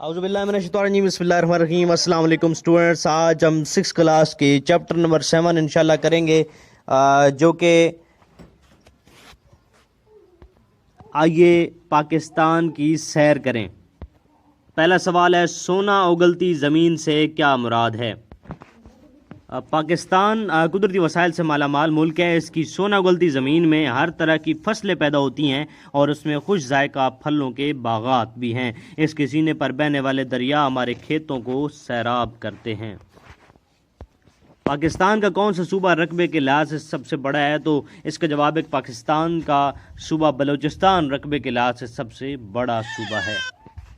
औज़ुबिल्लाहिमिनश्शैतानिर्रजीम बिस्मिल्लाहिर्रहमानिर्रहीम। अस्सलाम वालेकुम स्टूडेंट्स, आज हम 6 क्लास के चैप्टर नंबर 7 इंशाल्लाह करेंगे, जो कि आइए पाकिस्तान की सैर करें। पहला सवाल है, सोना उगलती ज़मीन से क्या मुराद है? पाकिस्तान कुदरती वसाइल से मालामाल मुल्क है। इसकी सोना उगलती ज़मीन में हर तरह की फसलें पैदा होती हैं और उसमें खुश जायका फलों के बागात भी हैं। इसके सीने पर बहने वाले दरिया हमारे खेतों को सैराब करते हैं। पाकिस्तान का कौन सा सूबा रकबे के लिहाज से सबसे बड़ा है? तो इसका जवाब है पाकिस्तान का सूबा बलूचिस्तान रकबे के लिहाज से सबसे बड़ा सूबा है।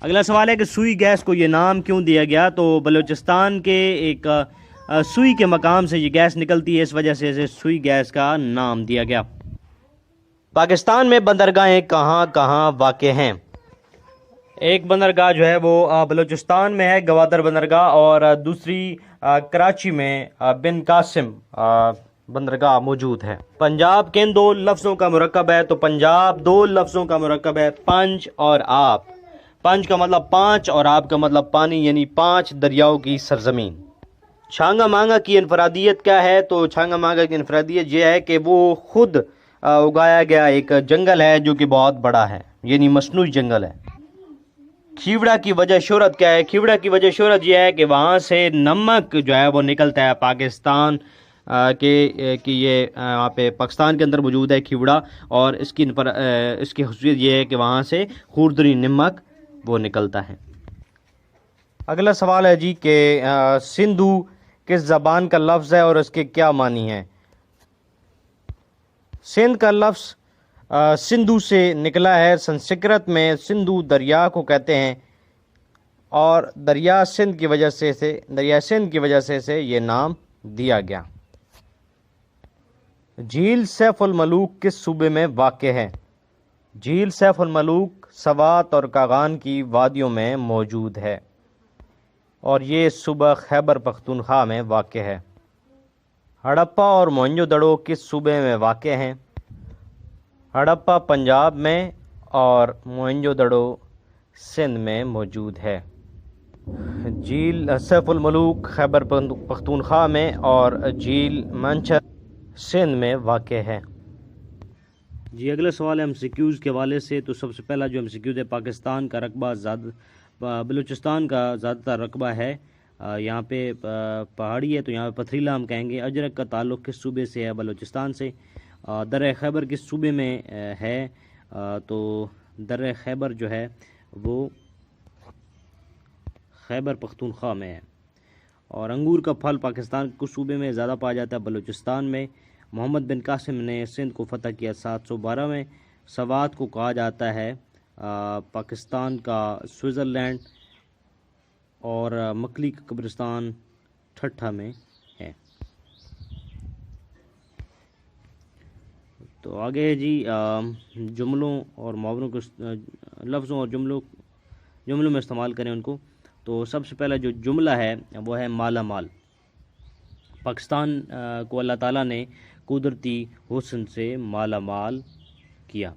अगला सवाल है कि सुई गैस को ये नाम क्यों दिया गया? तो बलूचिस्तान के एक सुई के मकाम से ये गैस निकलती है, इस वजह से इसे सुई गैस का नाम दिया गया। पाकिस्तान में बंदरगाहें कहाँ कहाँ वाक़ हैं? एक बंदरगाह जो है वो बलूचिस्तान में है, गवादर बंदरगाह, और दूसरी कराची में बिन कासिम बंदरगाह मौजूद है। पंजाब किन दो लफ्ज़ों का मुरक्कब है? तो पंजाब दो लफ्ज़ों का मुरक्कब है, पंज और आप। पंज का मतलब पाँच और आप का मतलब पानी, यानी 5 दरियाओं की सरजमीन। छांगा मांगा की इनफरादियत क्या है? तो छांगा मांगा की इनफरादियत यह है कि वो खुद उगाया गया एक जंगल है जो कि बहुत बड़ा है, यानी मसनूई जंगल है। खीवड़ा की वजह शोहरत क्या है? खीवड़ा की वजह शोहरत यह है कि वहाँ से नमक जो है वो निकलता है पाकिस्तान कि ये वहाँ पे पाकिस्तान के अंदर मौजूद है खीवड़ा, और इसकी खसूसियत ये है कि वहाँ से खुरदरी नमक वो निकलता है। अगला सवाल है जी कि सिंधु किस ज़बान का लफ्ज़ है और उसके क्या मानी हैं? सिंध का लफ्ज़ सिंधु से निकला है। संस्कृत में सिंधु दरिया को कहते हैं और दरिया सिंध की वजह से ये नाम दिया गया। झील सैफुल मलूक किस सूबे में वाक़ है? झील सैफुल मलूक सवात और कागान की वादियों में मौजूद है और ये सूबा खैबर पख्तूनख्वा में वाक़ है। हड़प्पा और मोहनजोदड़ो किस सूबे में वाक़ हैं? हड़प्पा पंजाब में और मोहनजोदड़ो सिंध में मौजूद है। झील सैफुल मलूक खैबर पख्तूनख्वा में और झील मंचर सिंध में वाक़ है। जी अगला सवाल है एमसीक्यूज़ के हवाले से। तो सबसे पहला जो एमसीक्यूज़ है, पाकिस्तान का रकबा बलूचिस्तान का ज़्यादातर रकबा है यहाँ पे पहाड़ी है, तो यहाँ पे पथरीला हम कहेंगे। अजरक का ताल्लुक़ किस सूबे से है? बलूचिस्तान से। दर्र खैबर किस सूबे में है? तो दर्र खैबर जो है वो खैबर पख्तूनख्वा में है। और अंगूर का फल पाकिस्तान के कुछ सूबे में ज़्यादा पाया जाता है, बलूचिस्तान में। मोहम्मद बिन कासिम ने सिंध को फ़तह किया 712 में। सवात को कहा जाता है पाकिस्तान का स्विट्ज़रलैंड, और मकली का कब्रिस्तान ठट्ठा में है। तो आगे है जी जुमलों और मुहावरों को लफ्ज़ों और जुमलों में इस्तेमाल करें उनको। तो सबसे पहला जो जुमला है वो है माला माल। पाकिस्तान को अल्लाह ताला ने कुदरती हुस्न से माला माल किया।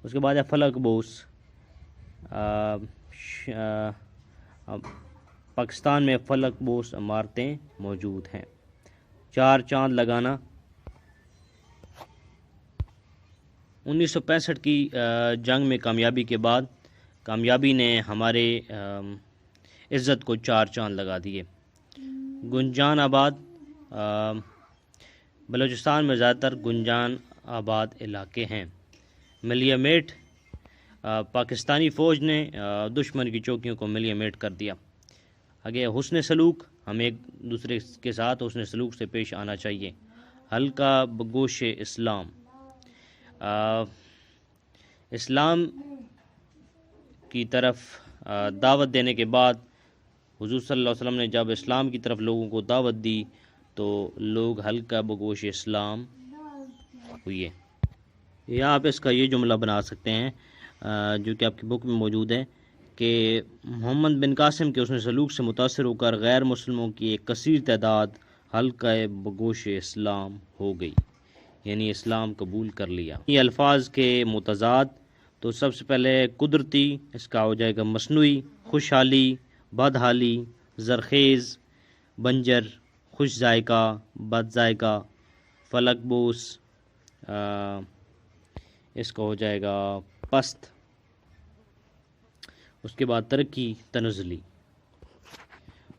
उसके बाद है फलक बोस। पाकिस्तान में फलक बोस इमारतें मौजूद हैं। 4 चांद लगाना। 1965 की जंग में कामयाबी के बाद कामयाबी ने हमारे इज़्ज़त को 4 चांद लगा दिए। गुंजान आबाद। बलूचिस्तान में ज़्यादातर गुंजान आबाद इलाके हैं। मिलियामेट। पाकिस्तानी फ़ौज ने दुश्मन की चौकियों को मिलियामेट कर दिया। आगे हुस्न सलूक, हम एक दूसरे के साथ हुस्न सलूक से पेश आना चाहिए। हल्का बगोश इस्लाम। इस्लाम की तरफ दावत देने के बाद हुज़ूर सल्लल्लाहु अलैहि वसल्लम ने जब इस्लाम की तरफ लोगों को दावत दी तो लोग हल्का बगोश इस्लाम हुए। या आप इसका ये जुमला बना सकते हैं जो कि आपकी बुक में मौजूद है कि मोहम्मद बिन कासिम के उसने सलूक से मुतासिर होकर गैर मुस्लिमों की एक कसीर तादाद हल्का बगोश इस्लाम हो गई, यानी इस्लाम कबूल कर लिया। ये अल्फाज के मुतज़ाद, तो सबसे पहले कुदरती, इसका हो जाएगा मसनूई। خوشحالی، بدحالی، زرخیز، بنجر، خوش ذائقہ، بد ذائقہ، فلک بوس، اس کا ہو جائے گا پست، اس کے بعد ترقی، تنزلی۔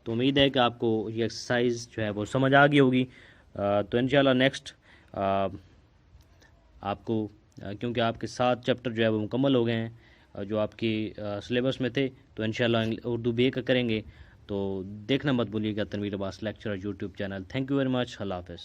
تو امید ہے کہ آپ کو یہ ایکسرسائز جو ہے وہ سمجھ آ گئی ہوگی۔ تو انشاءاللہ نیکسٹ آپ کو کیونکہ آپ کے 7 چیپٹر جو ہے وہ مکمل ہو گئے ہیں جو آپ کی سلیبس میں تھے، تو انشاءاللہ اردو بی اے کا کریں گے۔ تو دیکھنا مت بھولیے گا Tanveer Abbas lecturer YouTube channel. Thank you very much, اللہ حافظ۔